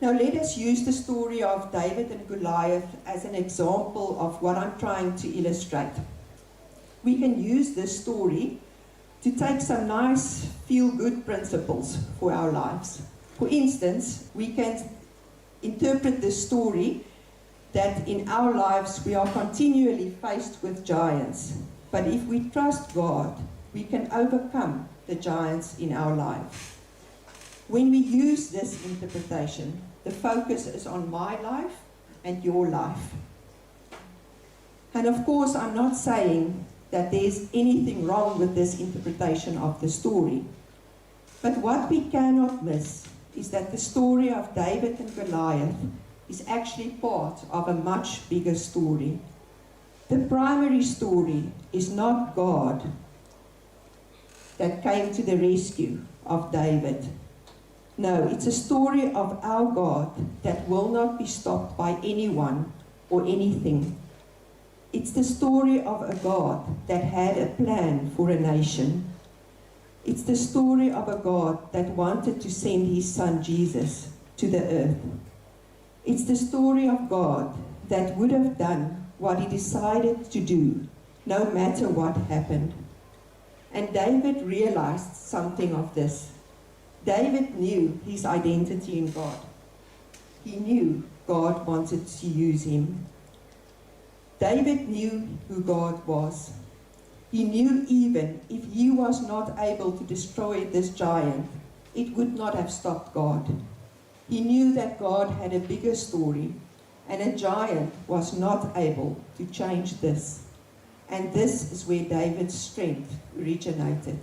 Now let us use the story of David and Goliath as an example of what I'm trying to illustrate. We can use this story to take some nice feel-good principles for our lives. For instance, we can interpret this story that in our lives we are continually faced with giants. But if we trust God, we can overcome the giants in our life. When we use this interpretation, the focus is on my life and your life. And of course, I'm not saying that there's anything wrong with this interpretation of the story. But what we cannot miss is that the story of David and Goliath is actually part of a much bigger story. The primary story is not God that came to the rescue of David. No, it's a story of our God that will not be stopped by anyone or anything. It's the story of a God that had a plan for a nation. It's the story of a God that wanted to send his son Jesus to the earth. It's the story of God that would have done what he decided to do, no matter what happened. And David realized something of this. David knew his identity in God. He knew God wanted to use him. David knew who God was. He knew even if he was not able to destroy this giant, it would not have stopped God. He knew that God had a bigger story, and a giant was not able to change this. And this is where David's strength originated.